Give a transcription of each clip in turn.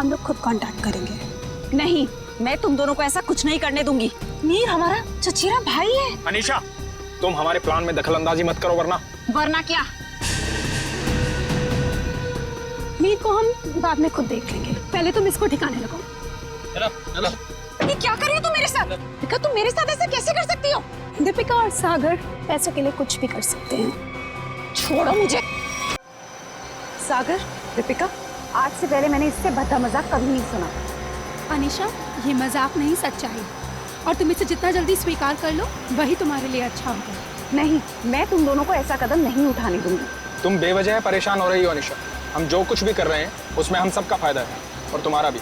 हम लोग खुद कांटेक्ट करेंगे। नहीं, मैं तुम दोनों को ऐसा कुछ नहीं करने दूंगी। मीर हमारा चचेरा भाई है। अनीशा, तुम हमारे प्लान में दखल अंदाजी मत करो वरना क्या? मीर को हम बाद में खुद देख लेंगे, पहले तुम इसको ठिकाने लगाओ। ये क्या कर रही हो तुम मेरे साथ? दीपिका, तुम मेरे साथ ऐसा कैसे कर सकती हो? दीपिका और सागर पैसों के लिए कुछ भी कर सकते हैं। छोड़ो मुझे। सागर, दीपिका, आज से पहले मैंने इससे भद्दा मजाक कभी नहीं सुना। अनीशा, ये मजाक नहीं, सच्चाई, और तुम इसे जितना जल्दी स्वीकार कर लो वही तुम्हारे लिए अच्छा होगा। नहीं, मैं तुम दोनों को ऐसा कदम नहीं उठाने दूंगी। तुम बेवजह परेशान हो रही हो अनीशा। हम जो कुछ भी कर रहे हैं उसमें हम सबका फायदा है, और तुम्हारा भी।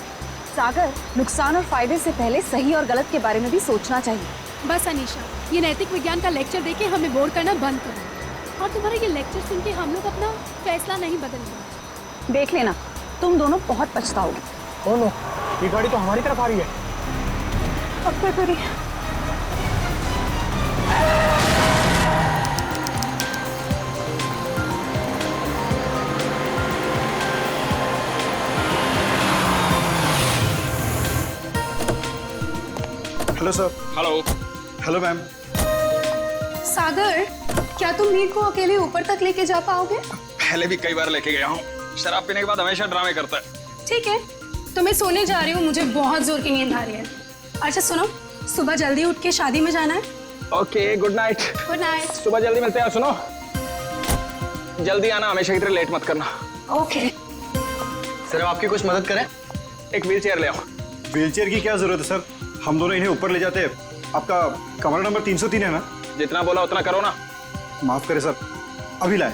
सागर, नुकसान और फायदे से पहले सही और गलत के बारे में भी सोचना चाहिए। बस अनीशा, ये नैतिक विज्ञान का लेक्चर देके हमें बोर करना बंद करो, और तुम्हारा ये लेक्चर सुन के हम लोग अपना फैसला नहीं बदलेंगे। देख लेना, तुम दोनों बहुत पछताओगे। ओ नो, ये गाड़ी तो हमारी तरफ आ रही है। अब क्या करें? Hello sir. Hello. Hello ma'am. Sagar, क्या तुम मीर को अकेले ऊपर तक लेके जा पाओगे? पहले भी कई बार लेके गया हूँ। शराब पीने के बाद हमेशा ड्रामे करता है। ठीक है, तो मैं सोने जा रही हूँ, मुझे बहुत जोर की नींद आ रही है। अच्छा सुनो, सुबह जल्दी उठ के शादी में जाना है। Okay, good night. Good night. सुबह जल्दी मिलते हैं। सुनो, जल्दी आना, हमेशा की तरह लेट मत करना। ओके। सर, आपकी कुछ मदद करें? एक व्हील चेयर ले आओ। व्हीलचेयर की क्या जरूरत है सर? हम दोनों इन्हें ऊपर ले जाते हैं। आपका कमरा नंबर 303 है ना? जितना बोला उतना करो ना। माफ करें सर, अभी लाए।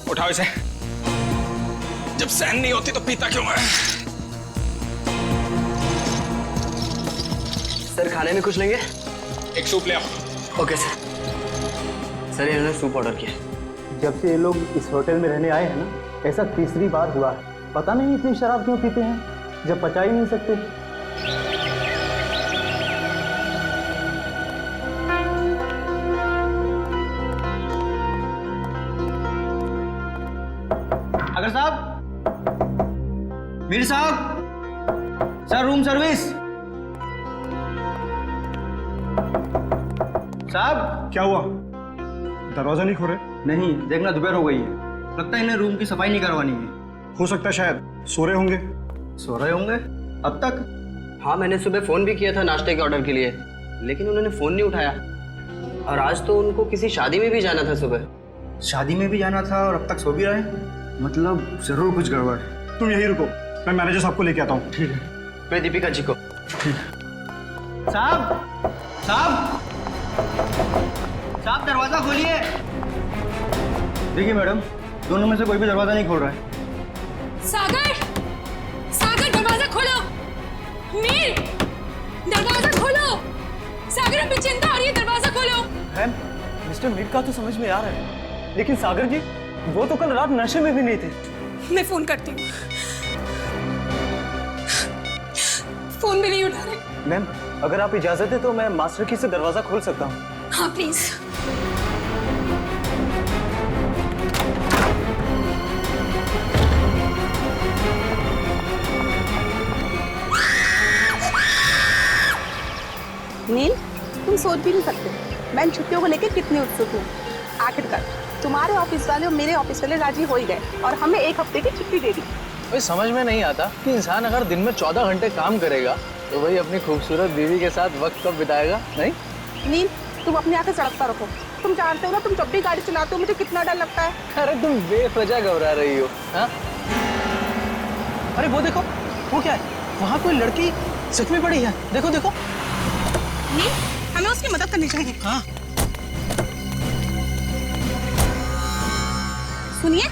उठाओ इसे। जब सहन नहीं होती तो पीता क्यों है? सर, खाने में कुछ लेंगे? एक सूप ले आओ। Okay sir. सर, इन्होंने सूप ऑर्डर किया। जब से ये लोग इस होटल में रहने आए हैं ना, ऐसा तीसरी बार हुआ है। पता नहीं इतनी शराब क्यों पीते हैं जब पचा ही नहीं सकते। अगर साहब, मीर साहब, सर रूम सर्विस। साहब, क्या हुआ? दरवाजा नहीं खोल रहे? नहीं, देखना दोपहर हो गई है, लगता है इन्हें रूम की सफाई नहीं करवानी है। हो सकता है शायद सो रहे होंगे। सो रहे होंगे अब तक? हाँ, मैंने सुबह फोन भी किया था नाश्ते के ऑर्डर के लिए, लेकिन उन्होंने फोन नहीं उठाया। और आज तो उनको किसी शादी में भी जाना था सुबह। शादी में भी जाना था और अब तक सो भी रहे हैं? मतलब जरूर कुछ गड़बड़ है। तुम यहीं रुको, मैं मैनेजर साहब को लेके आता हूँ। ठीक है। मैं दीपिका जी को। साहब, साहब, साहब, दरवाजा खोलिए। देखिए मैडम, दोनों में से कोई भी दरवाजा नहीं खोल रहा है। सागर, सागर, दरवाजा खोलो। मीर, दरवाजा खोलो। सागर, हमें चिंता आ रही है, दरवाजा खोलो। मैम, मिस्टर मीर का तो समझ में आ रहा है, लेकिन सागर जी, वो तो कल रात नशे में भी नहीं थे। मैं फोन करती हूँ। फोन भी नहीं उठा रहे। मैम, अगर आप इजाजत है तो मैं मास्टर की से दरवाजा खोल सकता हूँ। हाँ प्लीज। नील, तुम सोच भी नहीं सकते मैं इन छुट्टियों को लेकर कितनी उत्सुक हूँ। आखिरकार तुम्हारे ऑफिस वाले और मेरे ऑफिस वाले राजी हो ही गए और हमें एक हफ्ते की छुट्टी दे दी। भाई समझ में नहीं आता कि इंसान अगर दिन में 14 घंटे काम करेगा तो भाई अपनी खूबसूरत बीवी के साथ वक्त कब बिताएगा? नहीं नील, तुम अपनी आंखें सड़कता रखो। तुम जानते हो ना, तुम जब भी गाड़ी चलाते हो मुझे कितना डर लगता है। अरे तुम बेवजह घबरा रही हो। हाँ, अरे वो देखो, वो क्या है? वहाँ कोई लड़की सच में पड़ी है। देखो देखो। नील, हमें उसकी मदद करनी चाहिए। हाँ, सुनिए,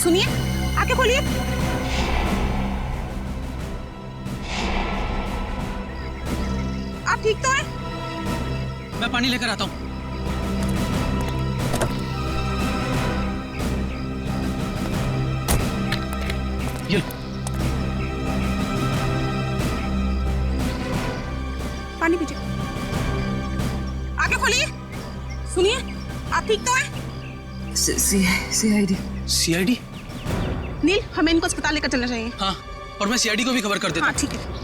सुनिए, आंखें खोलिए। आप ठीक तो हैं? मैं पानी लेकर आता हूँ। ये लो। पानी पीजिए। आगे खोलिए। सुनिए, आप ठीक तो है? सीआईडी? नील, हमें इनको अस्पताल लेकर चलना चाहिए। हाँ, और मैं सीआईडी को भी खबर कर देता हाँ हूँ। ठीक है।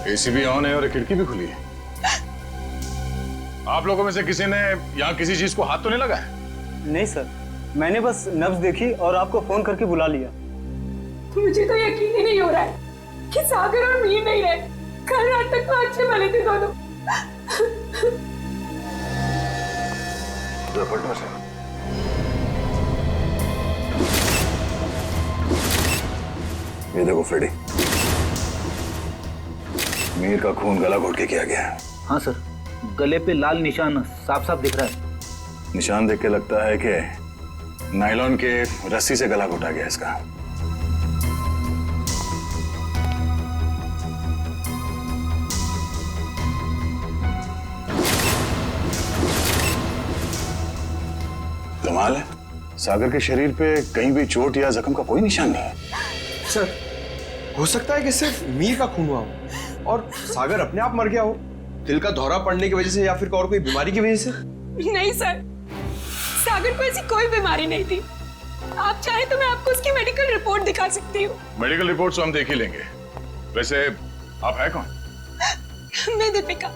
एसी भी ऑन है और खिड़की भी खुली है। आप लोगों में से किसी ने यहाँ किसी चीज को हाथ तो नहीं लगाया? नहीं सर, मैंने बस नब्ज देखी और आपको फोन करके बुला लिया। मुझे तो यकीन ही नहीं हो रहा है कि सागर और मीर नहीं रहे। कल रात तक तो अच्छे भले थे दोनों। ये देखो फ्रेडी, मीर का खून गला घोट के किया गया है। हाँ सर, गले पे लाल निशान साफ साफ दिख रहा है। निशान देख के लगता है कि नायलॉन के रस्सी से गला घोटा गया इसका। कमाल है, सागर के शरीर पे कहीं भी चोट या जख्म का कोई निशान नहीं है। सर, हो सकता है कि सिर्फ मीर का खून हुआ हो और सागर अपने आप मर गया हो, दिल का दौरा पड़ने की वजह से या फिर और कोई बीमारी की वजह से। नहीं सर, सागर को ऐसी कोई बीमारी नहीं थी। आप चाहे तो मैं आपको उसकी मेडिकल रिपोर्ट दिखा सकती हूँ। मेडिकल रिपोर्ट तो हम देख ही लेंगे। वैसे आप है कौन? मैं दीपिका,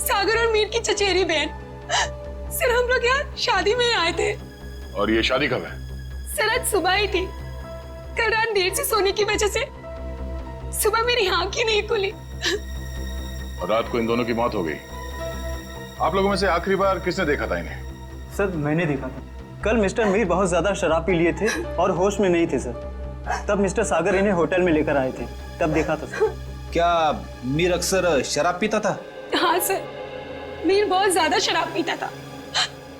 सागर और मीर की चचेरी बहन। सर, हम लोग यहाँ शादी में आए थे। और ये शादी कब है? सर, आज सुबह ही थी। कल रात देर से सोने की वजह से सुबह मेरी आंख ही नहीं खुली। और रात को इन दोनों की मौत हो गई। आप लोगों में से आखिरी बार किसने देखा था इन्हें? सर, मैंने देखा था। कल मिस्टर मीर बहुत ज्यादा शराब पी लिए थे और होश में नहीं थे सर। तब मिस्टर सागर इन्हें होटल में लेकर आए थे, तब देखा था सर। क्या मीर अक्सर शराब पीता था? हाँ सर, मीर बहुत ज्यादा शराब पीता था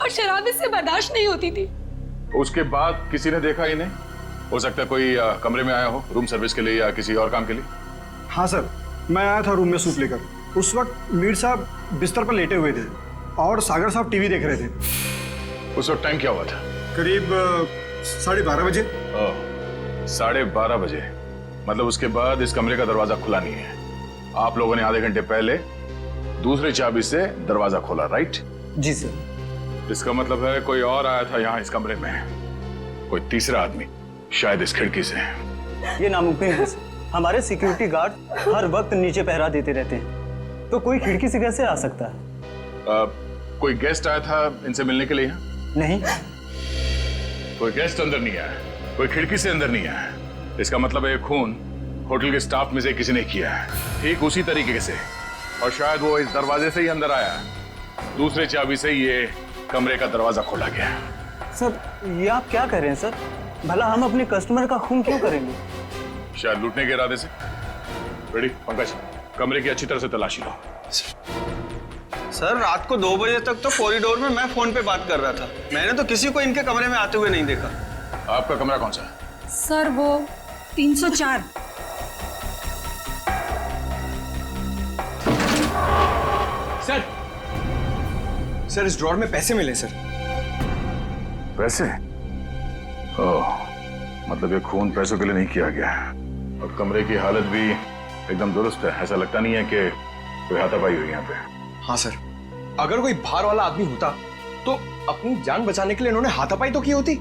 और शराब इससे बर्दाश्त नहीं होती थी। उसके बाद किसी ने देखा इन्हें? हो सकता है कोई कमरे में आया हो रूम सर्विस के लिए या किसी और काम के लिए। हाँ सर, मैं आया था रूम में सूप लेकर। उस वक्त मीर साहब बिस्तर पर लेटे हुए थे और सागर साहब टीवी देख रहे थे। उस वक्त टाइम क्या हुआ था? करीब 12:30 बजे। 12:30 बजे, मतलब उसके बाद इस कमरे का दरवाजा खुला नहीं है। आप लोगों ने आधे घंटे पहले दूसरी चाबी से दरवाजा खोला, राइट? जी सर। इसका मतलब है कोई और आया था यहाँ इस कमरे में, कोई तीसरा आदमी, शायद इस खिड़की से। ये नामुमकिन है सर। हमारे सिक्योरिटी गार्ड हर वक्त नीचे पहरा देते रहते हैं, तो कोई खिड़की से कैसे आ सकता है? कोई गेस्ट आया था इनसे मिलने के लिए यहाँ? नहीं। कोई गेस्ट अंदर नहीं आया, कोई खिड़की से अंदर नहीं आया। इसका मतलब है खून होटल के स्टाफ में से किसी ने किया है, ठीक उसी तरीके से। और शायद वो इस दरवाजे से ही अंदर आया, दूसरे चाबी से ये कमरे का दरवाजा खोला गया। सर, ये आप क्या कह रहे हैं सर? भला हम अपने कस्टमर का खून क्यों करेंगे? शायद लूटने के इरादे से। रेडी पंकज, कमरे की अच्छी तरह से तलाशी लो। सर, रात को 2 बजे तक तो कॉरिडोर में मैं फोन पे बात कर रहा था। मैंने तो किसी को इनके कमरे में आते हुए नहीं देखा। आपका कमरा कौन सा है? सर, वो 304। सर, इस ड्रॉर में पैसे मिले सर। पैसे? ओह, मतलब ये खून पैसों के लिए नहीं किया गया। और कमरे की हालत भी एकदम दुरुस्त है, ऐसा लगता नहीं है कि कोई हाथापाई हुई यहाँ पे। हाँ सर, अगर कोई बाहर वाला आदमी होता तो अपनी जान बचाने के लिए इन्होंने हाथापाई तो की होती।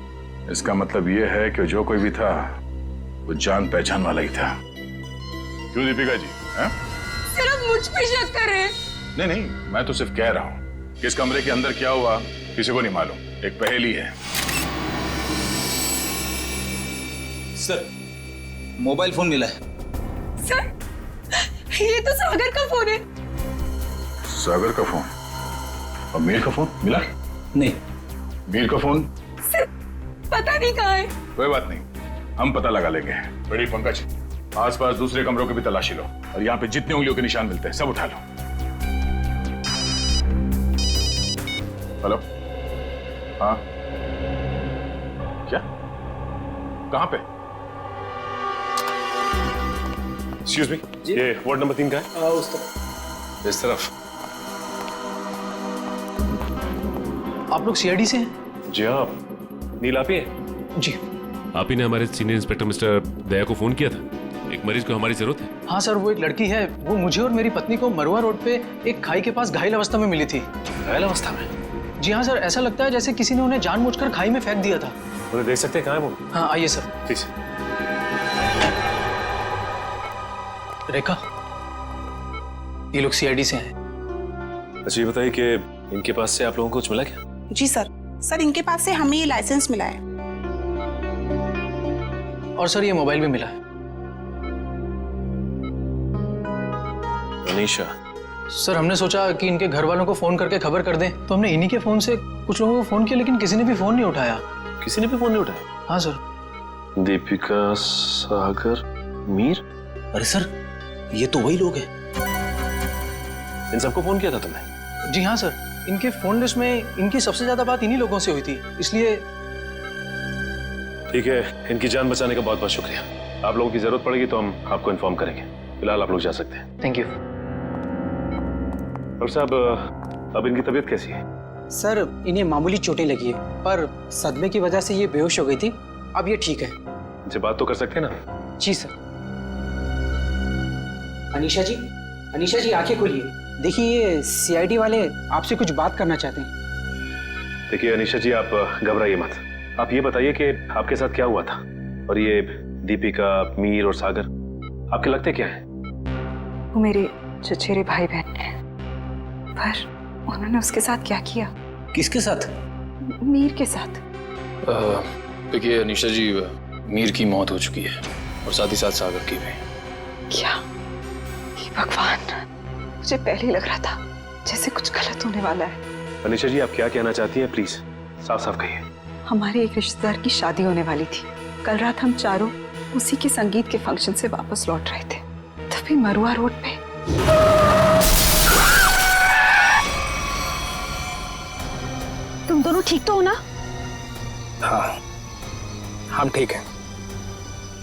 इसका मतलब ये है कि जो कोई भी था वो जान पहचान वाला ही था। क्यों दीपिका जी? सर, आप मुझ पे शक कर रहे हैं? नहीं नहीं, मैं तो सिर्फ कह रहा हूँ कि इस कमरे के अंदर क्या हुआ किसी को नहीं मालूम, एक पहेली है। सर, मोबाइल फोन मिला है। सर, ये तो सागर का फोन है। सागर का फोन? और मीर का फोन मिला? नहीं। मीर का फोन? सर, पता नहीं कहाँ है। कोई बात नहीं, हम पता लगा लेंगे। बड़ी पंकज, आसपास दूसरे कमरों की भी तलाशी लो और यहाँ पे जितने उंगलियों के निशान मिलते हैं सब उठा लो। हेलो? हाँ, क्या? कहाँ पे? एक्सक्यूज मी, ये वार्ड नंबर 3 का है? उस तरफ। इस तरफ। आप लोग सीआईडी से हैं? जी हाँ, नील आप ही हैं? जी आप ही ने हमारे सीनियर इंस्पेक्टर मिस्टर दया को फोन किया था। एक मरीज को हमारी जरूरत है। हाँ सर, वो एक लड़की है, वो मुझे और मेरी पत्नी को मरुआ रोड पे एक खाई के पास घायल अवस्था में मिली थी। घायल अवस्था में? जी हाँ सर, ऐसा लगता है जैसे किसी ने उन्हें जानबूझकर खाई में फेंक दिया था। उन्हें देख सकते हैं, कहाँ है वो? हाँ आइए सर। प्लीज। रेखा, ये लोग सीआईडी से हैं। अच्छा ये बताइए कि इनके पास से आप लोगों को कुछ मिला क्या? जी सर इनके पास से हमें ये लाइसेंस मिला है। और सर ये मोबाइल भी मिला है। अनीशा? सर हमने सोचा कि इनके घर वालों को फोन करके खबर कर दें, तो हमने इन्हीं के फोन से कुछ लोगों को फोन किया, लेकिन किसी ने भी फोन नहीं उठाया। किसी ने भी फोन नहीं उठाया? हाँ सर। दीपिका, सागर, मीर? अरे सर, ये तो वही लोग हैं। इन सबको फोन किया था तुमने? जी हाँ सर, इनके फोन लिस्ट में इनकी सबसे ज्यादा बात इन्हीं लोगों से हुई थी, इसलिए। ठीक है, इनकी जान बचाने का बहुत बहुत शुक्रिया। आप लोगों की जरूरत पड़ेगी तो हम आपको इन्फॉर्म करेंगे। फिलहाल आप लोग जा सकते हैं। Thank you. डॉक्टर साहब, अब इनकी तबीयत कैसी है? सर इन्हें मामूली चोटें लगी है, पर सदमे की वजह से ये बेहोश हो गई थी। अब ये ठीक है। इनसे बात तो कर सकते हैं ना? जी सर। अनीशा जी आंखें खोलिए। देखिए ये सीआईडी वाले आपसे कुछ बात करना चाहते हैं। देखिए अनीशा जी, आप घबराइए मत। आप ये बताइए कि आपके साथ क्या हुआ था, और ये दीपिका, मीर और सागर आपके लगते क्या हैं? वो मेरे चचेरे भाई बहन हैं, पर उन्होंने उसके साथ क्या किया? किसके साथ? मीर के साथ। देखिए अनीशा जी, मीर की मौत हो चुकी है और साथ ही साथ सागर की भी। क्या? हे भगवान, मुझे पहले ही लग रहा था जैसे कुछ गलत होने वाला है। अनीशा जी, आप क्या कहना चाहती हैं? प्लीज साफ साफ कहिए। हमारे एक रिश्तेदार की शादी होने वाली थी। कल रात हम चारों उसी के संगीत के फंक्शन से वापस लौट रहे थे, तभी मरुआ रोड पे तुम दोनों ठीक तो हो ना? हाँ, हम ठीक हैं।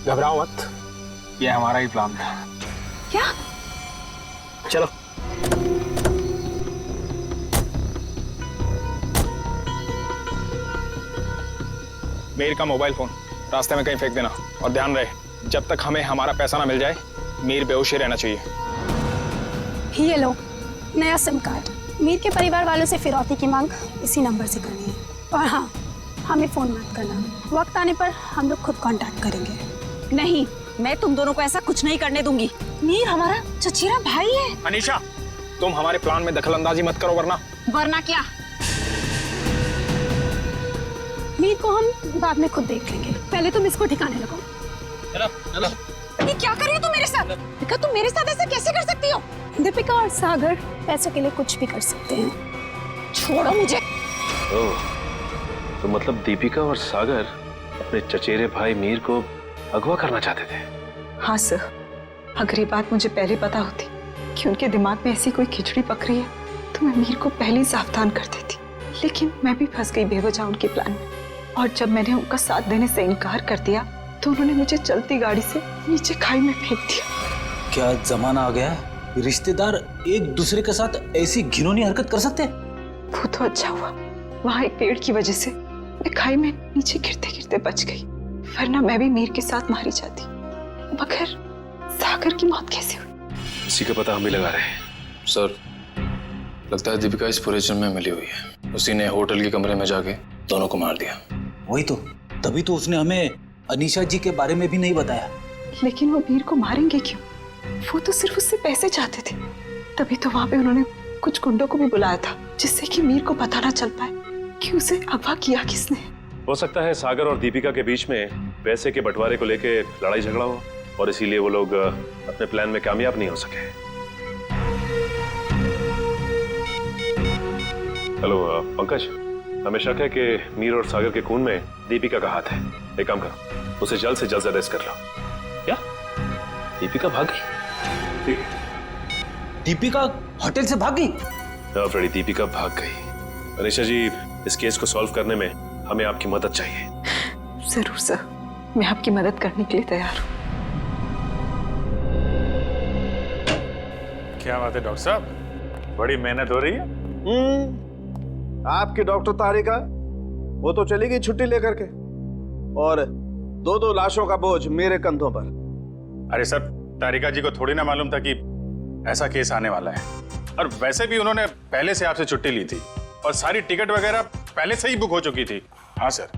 घबराओ मत, ये हमारा ही प्लान था। क्या? चलो। मीर का मोबाइल फोन रास्ते में कहीं फेंक देना, और ध्यान रहे जब तक हमें हमारा पैसा ना मिल जाए, मीर बेहोश ही रहना चाहिए। ये लो नया सिम कार्ड। मीर के परिवार वालों से फिरौती की मांग इसी नंबर से करनी है। और हाँ, हमें फोन मत करना, वक्त आने पर हम लोग खुद कांटेक्ट करेंगे। नहीं, मैं तुम दोनों को ऐसा कुछ नहीं करने दूंगी। मीर हमारा चचेरा भाई है। अनीशा, तुम हमारे प्लान में दखलंदाजी मत करो, वरना क्या? मीर को हम बाद में खुद देख लेंगे, पहले तुम इसको ठिकाने लगाओ। चलो। ये क्या कर रही हो तुम मेरे साथ? दीपिका, तुम मेरे साथ ऐसा कैसे कर सकती हो? दीपिका और सागर पैसों के लिए कुछ भी कर सकते हैं। छोड़ो मुझे। ओह, तो मतलब दीपिका और सागर अपने चचेरे भाई मीर को अगवा करना चाहते थे? हाँ सर, अगर ये बात मुझे पहले पता होती कि उनके दिमाग में ऐसी कोई खिचड़ी पक रही है, तो मैं मीर को पहले ही सावधान कर देती। लेकिन मैं भी फंस गई बेवजह उनके प्लान में, और जब मैंने उनका साथ देने से इनकार कर दिया, तो उन्होंने मुझे चलती गाड़ी से नीचे खाई में फेंक दिया। क्या जमाना आ गया है, रिश्तेदार एक दूसरे के साथ ऐसी घिनौनी हरकत कर सकते हैं? वो तो अच्छा हुआ, वहाँ एक पेड़ की वजह से मैं खाई में नीचे गिरते गिरते बच गई, वरना मैं भी मीर के साथ मारी जाती। मगर सागर की मौत कैसे हुई? इसी का पता हम भी लगा रहे हैं। सर, लगता है दीपिका इस पूरे जुर्म में मिली हुई है। उसी ने होटल के कमरे में जाके दोनों को मार दिया। वही तो, तभी तो उसने हमें अनीशा जी के बारे में भी नहीं बताया। लेकिन वो मीर को मारेंगे क्यों? वो तो सिर्फ उससे पैसे चाहते थे। तभी तो वहां पे उन्होंने कुछ गुंडों को भी बुलाया था, जिससे कि मीर को पता ना चल पाए कि उसे अगवा किया किसने। हो सकता है सागर और दीपिका के बीच में पैसे के बंटवारे को लेके लड़ाई झगड़ा हो, और इसीलिए वो लोग अपने प्लान में कामयाब नहीं हो सके। हेलो पंकज, हमें शक है कि मीर और सागर के खून में दीपिका का हाथ है। एक काम करो, उसे जल्द से जल्द अरेस्ट कर लो। क्या दीपिका भाग गई? ठीक है। दीपिका होटल से भाग गई? फ्रेडी, दीपिका भाग गई। अनीशा जी, इस केस को सॉल्व करने में हमें आपकी मदद चाहिए। जरूर सर, मैं आपकी मदद करने के लिए तैयार हूँ। क्या बात है डॉक्टर साहब, बड़ी मेहनत हो रही है। आपकी डॉक्टर तारिका वो तो चली गई छुट्टी लेकर के, और दो लाशों का बोझ मेरे कंधों पर। अरे सर, तारिका जी को थोड़ी ना मालूम था कि ऐसा केस आने वाला है, और वैसे भी उन्होंने पहले से आपसे छुट्टी ली थी और सारी टिकट वगैरह पहले से ही बुक हो चुकी थी। हाँ सर,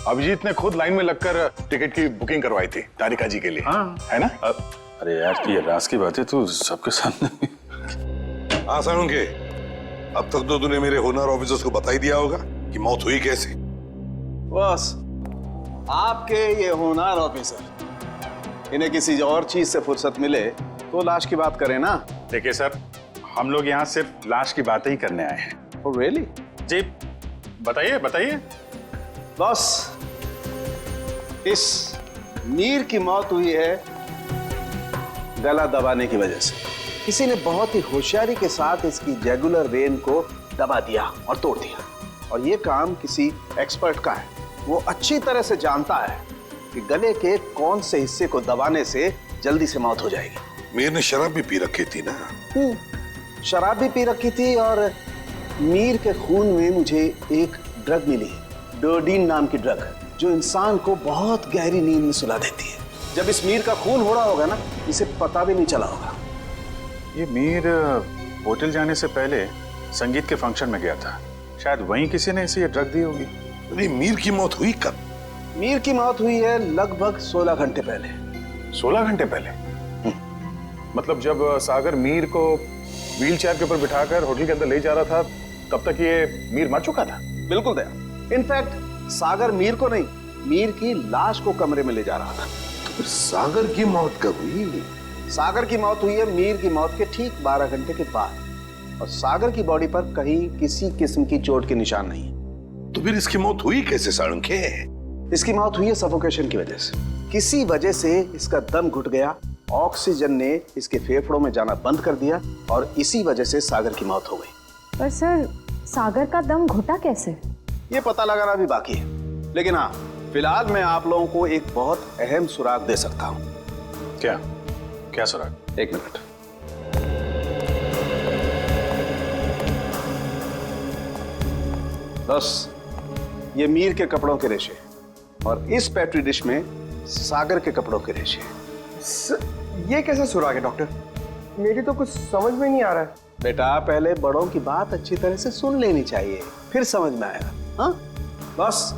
अभिजीत ने खुद लाइन में लगकर टिकट की बुकिंग करवाई थी तारिका जी के लिए। हाँ। है ना? अरे यार, ये राज की बात है तो सबके सामने। हाँ साळुंखे, अब तक तो तूने मेरे होनर ऑफिसर्स को बता ही दिया होगा कि मौत हुई कैसे। बस आपके ये होनहार ऑफिसर, इन्हें किसी और चीज से फुर्सत मिले तो लाश की बात करें ना। देखिए सर, हम लोग यहाँ सिर्फ लाश की बातें ही करने आए हैं। Oh really? जी बताइए बताइए। बस इस मीर की मौत हुई है गला दबाने की वजह से। किसी ने बहुत ही होशियारी के साथ इसकी जैगुलर वेन को दबा दिया और तोड़ दिया, और ये काम किसी एक्सपर्ट का है। वो अच्छी तरह से जानता है कि गले के कौन से हिस्से को दबाने से जल्दी से मौत हो जाएगी। मीर ने शराब भी पी रखी थी ना? शराब भी पी रखी थी, और मीर के खून में मुझे एक ड्रग मिली, डोडीन नाम की ड्रग, जो इंसान को बहुत गहरी नींद में सुला देती है। जब इस मीर का खून हो रहा होगा ना, इसे पता भी नहीं चला होगा। ये मीर होटल जाने से पहले संगीत के फंक्शन में गया था, शायद वहीं किसी ने इसे ये ड्रग दी होगी। नहीं, मीर की मौत हुई कब? मीर की मौत हुई है लगभग 16 घंटे पहले। 16 घंटे पहले? मतलब जब सागर मीर को व्हीलचेयर के ऊपर बिठाकर होटल के अंदर ले जा रहा था, तब तक ये मीर मर चुका था? बिल्कुल दया। इनफैक्ट सागर मीर को नहीं, मीर की लाश को कमरे में ले जा रहा था। तो सागर की मौत कब हुई? सागर की मौत हुई है मीर की मौत के ठीक 12 घंटे के बाद, और सागर की बॉडी पर कहीं किसी किस्म की चोट के निशान नहीं है। तो फिर इसकी मौत हुई कैसे साळुंखे? इसकी मौत हुई है सफोकेशन की वजह से। किसी वजह से इसका दम घुट गया, ऑक्सीजन ने इसके फेफड़ों में जाना बंद कर दिया, और इसी वजह से सागर की मौत हो गई। पर सर, सागर का दम घुटा कैसे? ये पता लगाना भी बाकी है, लेकिन हाँ, फिलहाल मैं आप लोगों को एक बहुत अहम सुराग दे सकता हूँ। क्या क्या सुराग? एक मिनट। बस ये मीर के कपड़ों के रेशे, और इस पेट्री डिश में सागर के कपड़ों के रेशे। ये कैसा सुराग है डॉक्टर? मेरी तो कुछ समझ में नहीं आ रहा है। बेटा, पहले बड़ों की बात अच्छी तरह से सुन लेनी चाहिए, फिर समझ में आएगा। हाँ, बस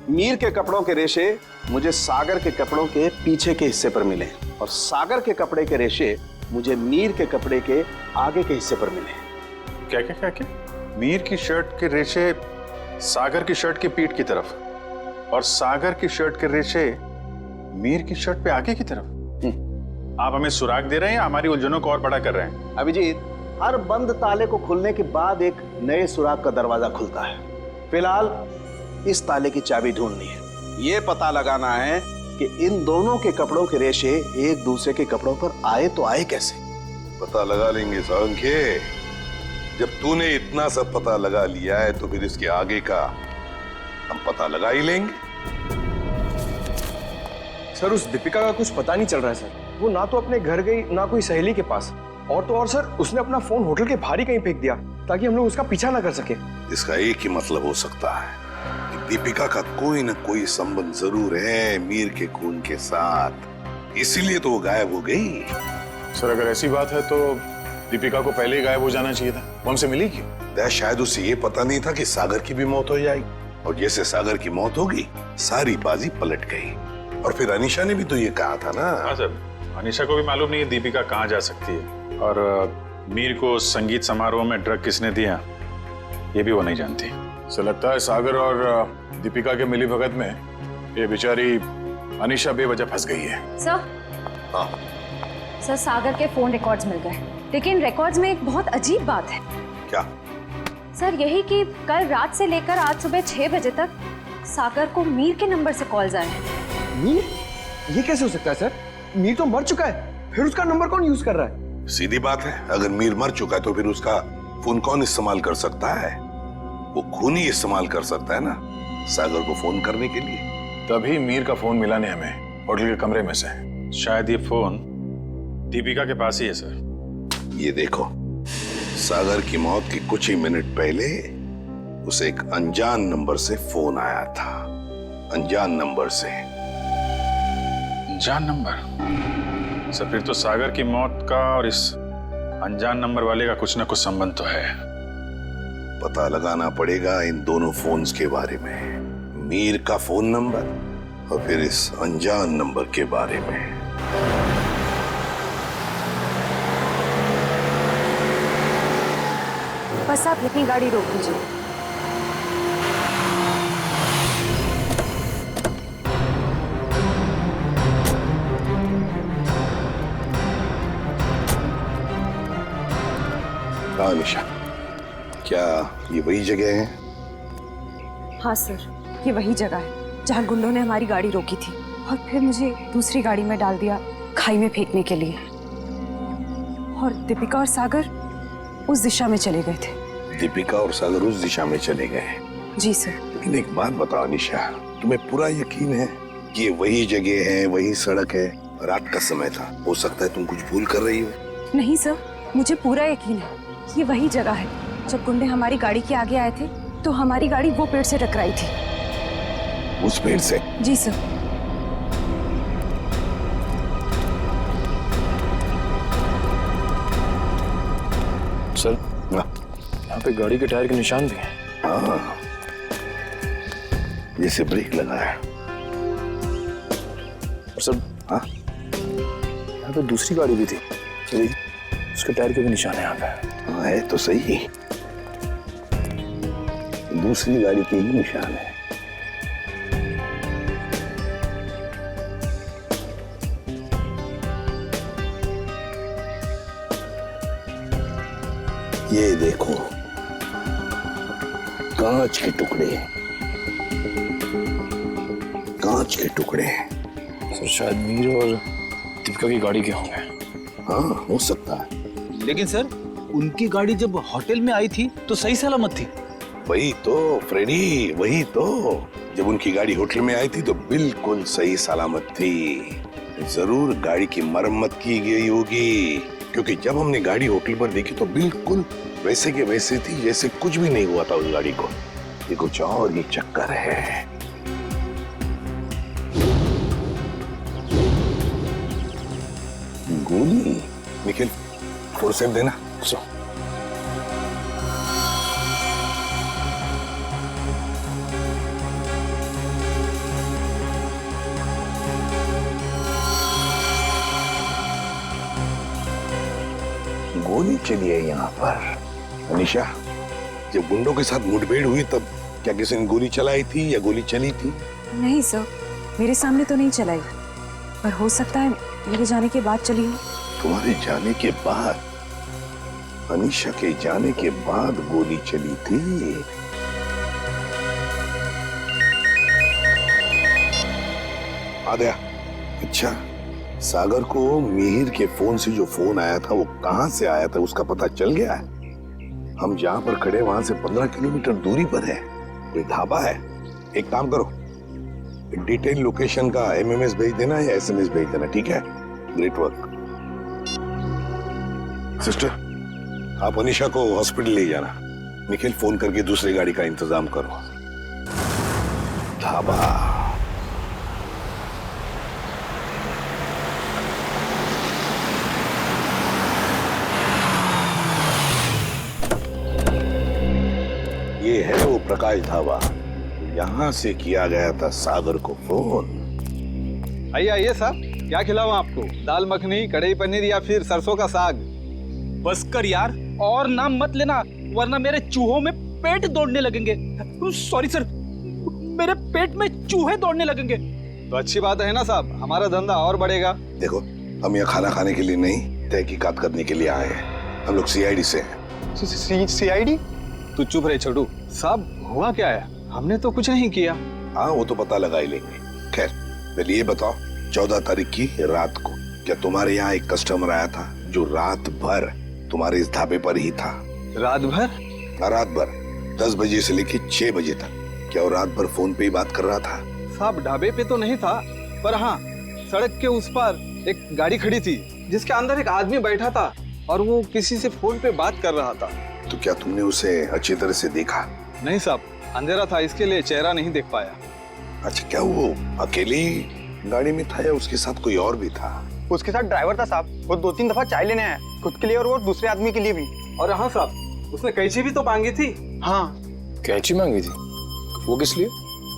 मीर के कपड़ों के रेशे मुझे सागर के कपड़ों के पीछे के हिस्से पर मिले, और सागर के कपड़े के रेशे मुझे मीर के कपड़े के आगे के हिस्से पर मिले। क्या क्या क्या क्या? मीर की शर्ट के रेशे सागर की शर्ट की पीठ की तरफ, और सागर की शर्ट के रेशे मीर की शर्ट पे आगे की तरफ। आप हमें सुराग दे रहे हैं या हमारी उलझनों को और बड़ा कर रहे हैं? अभिजीत, हर बंद ताले को खुलने के बाद एक नए सुराग का दरवाजा खुलता है। फिलहाल इस ताले की चाबी ढूंढनी है। ये पता लगाना है कि इन दोनों के कपड़ों के रेशे एक दूसरे के कपड़ों पर आए तो आए कैसे। पता लगा लेंगे साळुंखे। जब तूने इतना सब पता लगा लिया है तो फिर इसके आगे का हम पता लगा ही लेंगे। सर, उस दीपिका का कुछ पता नहीं चल रहा है सर। वो ना तो अपने घर गई, ना कोई सहेली के पास, और तो और सर उसने अपना फोन होटल के बाहर ही कहीं फेंक दिया ताकि हम लोग उसका पीछा ना कर सके। इसका एक ही मतलब हो सकता है कि दीपिका का कोई ना कोई संबंध जरूर है मीर के खून के साथ, इसीलिए तो वो गायब हो गई। सर, अगर ऐसी बात है तो दीपिका को पहले ही गायब हो जाना चाहिए था। वो हमसे मिली क्यों? शायद उसे ये पता नहीं था कि सागर की भी मौत हो जाएगी, और जैसे सागर की मौत होगी सारी बाजी पलट गई। और फिर अनीशा ने भी तो ये कहा था ना। हाँ सर, अनीशा को भी मालूम नहीं है दीपिका कहाँ जा सकती है, और मीर को संगीत समारोह में ड्रग किसने दिया ये भी वो नहीं जानती। सो लगता है सागर और दीपिका के मिली भगत में ये बेचारी अनीशा बेवजह फंस गई है। सर, हाँ सर, सागर के फोन रिकॉर्ड्स मिल गए, लेकिन रिकॉर्ड्स में एक बहुत अजीब बात है। क्या? सर, यही कि कल रात से लेकर आज सुबह 6 बजे तक सागर को मीर के नंबर से कॉल्स आए हैं। मीर? ये कैसे हो सकता है सर? मीर तो मर चुका है, फिर उसका नंबर कौन यूज कर रहा है? सीधी बात है, अगर मीर मर चुका है तो फिर उसका फोन कौन इस्तेमाल कर सकता है? वो खून ही इस्तेमाल कर सकता है ना सागर को फोन करने के लिए। तभी मीर का फोन मिला नहीं हमें होटल के कमरे में से। शायद ये फोन दीपिका के पास ही है सर। ये देखो, सागर की मौत के कुछ ही मिनट पहले उसे एक अनजान नंबर से फोन आया था। अनजान नंबर से। अनजान नंबर? सर फिर तो सागर की मौत का और इस अनजान नंबर वाले का कुछ ना कुछ संबंध तो है। पता लगाना पड़ेगा इन दोनों फोन्स के बारे में, मीर का फोन नंबर और फिर इस अनजान नंबर के बारे में। बस आप यहीं गाड़ी रोक दीजिए। हाँ निशा, क्या ये वही जगह है? हाँ सर, ये वही जगह है जहाँ गुंडों ने हमारी गाड़ी रोकी थी और फिर मुझे दूसरी गाड़ी में डाल दिया खाई में फेंकने के लिए। और दीपिका और सागर उस दिशा में चले गए थे। दीपिका और सागर उस दिशा में चले गए? जी सर। लेकिन एक बात बताओ निशा, तुम्हें पूरा यकीन है कि ये वही जगह है, वही सड़क है? रात का समय था, हो सकता है तुम कुछ भूल कर रही हो। नहीं सर, मुझे पूरा यकीन है ये वही जगह है। जब गुंडे हमारी गाड़ी के आगे आए थे तो हमारी गाड़ी वो पेड़ से टकराई थी। उस पेड़ से? जी सर। सर, यहाँ पे गाड़ी के टायर के निशान भी हैं। हाँ, जैसे ब्रेक लगा है। सर, हाँ, यहाँ पे दूसरी गाड़ी भी थी, उसके टायर के भी निशान है यहाँ पे। हाँ, है तो सही, दूसरी गाड़ी के ही निशान है। ये देखो, कांच के टुकड़े, कांच के टुकड़े। सर शायद मीर और दीपिका की गाड़ी के होंगे। हाँ, हो सकता है। लेकिन सर, उनकी गाड़ी जब होटल में आई थी तो सही सलामत थी। वही तो फ्रेडी, वही तो। जब उनकी गाड़ी होटल में आई थी तो बिल्कुल सही सलामत थी। जरूर गाड़ी की मरम्मत की गई होगी, क्योंकि जब हमने गाड़ी होटल पर देखी तो बिल्कुल वैसे के वैसे थी जैसे कुछ भी नहीं हुआ था उस गाड़ी को। ये कुछ और ही चक्कर है। गोली? निखिल, फोर्सेप देना। गोली चली है यहाँ पर। अनीशा, जब गुंडों के साथ मुठभेड़ हुई तब क्या किसी ने गोली चलाई थी या गोली चली थी? नहीं सर, मेरे सामने तो नहीं चलाई, पर हो सकता है मेरे जाने के बाद चली हो। तुम्हारे जाने के बाद? अनीशा के जाने के बाद गोली चली थी? आ गया। अच्छा, सागर को मिहिर के फोन से जो फोन आया था वो कहां से आया था उसका पता चल गया है? हम जहां पर खड़े वहां से 15 किलोमीटर दूरी पर है, कोई ढाबा है। एक काम करो, डिटेल लोकेशन का एमएमएस भेज देना या एसएमएस भेज देना, ठीक है? Great work. सिस्टर, आप अनीशा को हॉस्पिटल ले जाना। निखिल, फोन करके दूसरी गाड़ी का इंतजाम करो। ढाबा। ये है वो प्रकाश ढाबा, यहाँ से किया गया था सागर को फोन। आइए आइए साहब, क्या खिलाऊं आपको? दाल मखनी, कढ़ाई पनीर या फिर सरसों का साग? बस कर यार, और नाम मत लेना वरना मेरे चूहों में पेट दौड़ने लगेंगे। सॉरी सर, मेरे पेट में चूहे दौड़ने लगेंगे। तो अच्छी बात है ना साहब, हमारा धंधा और बढ़ेगा। देखो, हम यहाँ खाना खाने के लिए नहीं, तहकीकात करने के लिए आए हैं। हम लोग सीआईडी से हैं। सीआईडी? तू चुप रहे छोटू। साहब, हुआ क्या है? हमने तो कुछ नहीं किया। हाँ, वो तो पता लगा ही लेंगे। खैर, पहले ये बताओ, 14 तारीख की रात को क्या तुम्हारे यहाँ एक कस्टमर आया था जो रात भर तुम्हारे इस ढाबे पर ही था? रात भर? हाँ, रात भर 10 बजे से लेके 6 बजे तक। क्या वो रात भर फोन पे ही बात कर रहा था? साहब, ढाबे पे तो नहीं था, पर हाँ, सड़क के उस पार एक गाड़ी खड़ी थी जिसके अंदर एक आदमी बैठा था और वो किसी से फोन पे बात कर रहा था। तो क्या तुमने उसे अच्छी तरह से देखा? नहीं साहब, अंधेरा था, इसके लिए चेहरा नहीं देख पाया। अच्छा, क्या वो अकेली गाड़ी में था या उसके साथ कोई और भी था? उसके साथ ड्राइवर था साहब। वो 2-3 दफा चाय लेने आया, खुद के लिए और वो दूसरे आदमी के लिए भी। और हाँ साहब, उसने कैंची भी तो मांगी थी। हाँ। कैंची मांगी थी? वो किस लिए?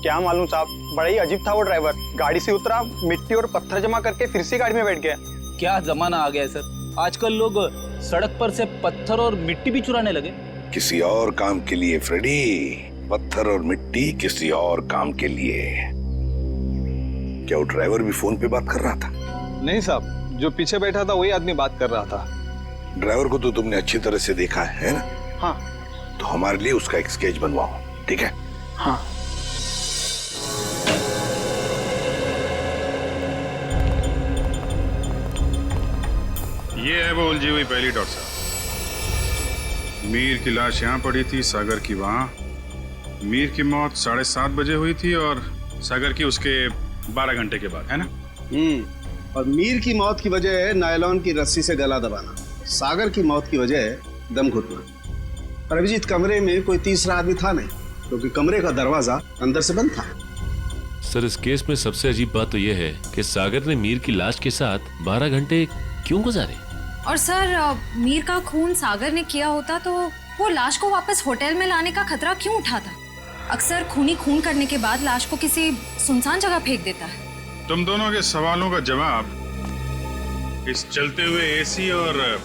क्या मालूम साहब, बड़ा ही अजीब था वो ड्राइवर। गाड़ी से उतरा, मिट्टी और पत्थर जमा करके फिर से गाड़ी में बैठ गया। क्या जमाना आ गया है सर, आजकल लोग सड़क पर से पत्थर और मिट्टी भी चुराने लगे। किसी और काम के लिए फ्रेडी, पत्थर और मिट्टी किसी और काम के लिए। क्या वो ड्राइवर भी फोन पे बात कर रहा था? नहीं साहब, जो पीछे बैठा था वही आदमी बात कर रहा था। ड्राइवर को तो तुमने अच्छी तरह से देखा है ना? हाँ। तो हमारे लिए उसका एक स्केच बनवाओ, ठीक है? हाँ। ये है वो उलझी हुई पहली डॉट साहब। मीर की लाश यहाँ पड़ी थी, सागर की वहाँ। मीर की मौत 7:30 बजे हुई थी और सागर की उसके 12 घंटे के बाद, है ना? और मीर की मौत की वजह है नायलॉन की रस्सी से गला दबाना, सागर की मौत की वजह है दम घुटना। पर अभिजीत, कमरे में कोई तीसरा आदमी था नहीं, क्योंकि कमरे का दरवाजा अंदर से बंद था। सर, इस केस में सबसे अजीब बात तो यह है कि सागर ने मीर की लाश के साथ 12 घंटे क्यों गुजारे? और सर, मीर का खून सागर ने किया होता तो वो लाश को वापस होटल में लाने का खतरा क्यों उठाता? अक्सर खूनी खून करने के बाद लाश को किसी सुनसान जगह फेंक देता है। तुम दोनों के सवालों का जवाब इस चलते हुए एसी और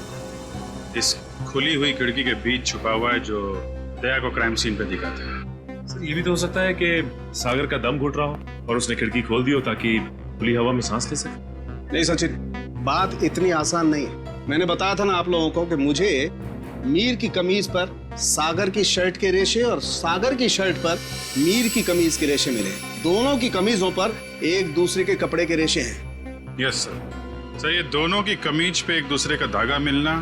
इस खुली हुई खिड़की के बीच छुपा हुआ है, जो दया को क्राइम सीन पे दिखाता है। सर, ये भी तो हो सकता है कि सागर का दम घुट रहा हो और उसने खिड़की खोल दी हो ताकि खुली हवा में सांस ले सके। नहीं सचिन, बात इतनी आसान नहीं है। मैंने बताया था ना आप लोगों को कि मुझे मीर की कमीज पर सागर की शर्ट के रेशे और सागर की शर्ट पर मीर की कमीज के रेशे मिले। दोनों की कमीजों पर एक दूसरे के कपड़े के रेशे हैं। यस सर, ये दोनों की कमीज पे एक दूसरे का धागा मिलना,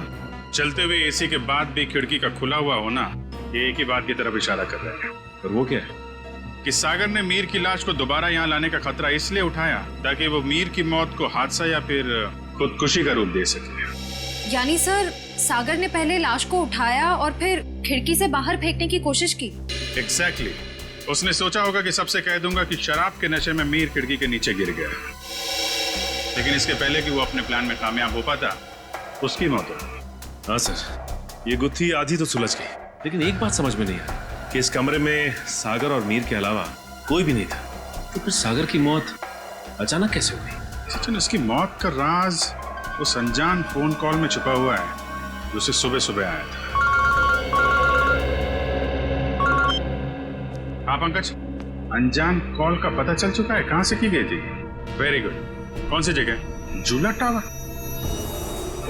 चलते हुए एसी के बाद भी खिड़की का खुला हुआ होना, ये एक ही बात की तरफ इशारा कर रहा है। और वो क्या है? कि सागर ने मीर की लाश को दोबारा यहाँ लाने का खतरा इसलिए उठाया ताकि वो मीर की मौत को हादसा या फिर खुदकुशी का रूप दे सके। यानी सर, सागर ने पहले लाश को उठाया और फिर खिड़की से बाहर फेंकने की कोशिश की। एग्जैक्टली। उसने सोचा होगा कि सबसे कह दूंगा कि शराब के नशे में मीर खिड़की के नीचे गिर गया, लेकिन इसके पहले कि वो अपने प्लान में कामयाब हो पाता, उसकी मौत हो। हाँ सर, ये गुत्थी आधी तो सुलझ गई, लेकिन एक बात समझ में नहीं आई कि इस कमरे में सागर और मीर के अलावा कोई भी नहीं था, तो फिर सागर की मौत अचानक कैसे हो गई? सचिन, उसकी मौत का राज उस अनजान फोन कॉल में छुपा हुआ है जो उसे सुबह सुबह आया था। हाँ पंकज, अनजान कॉल का पता चल चुका है कहां से की गई थी? Very good. कौन सी जगह? Jhula Tower.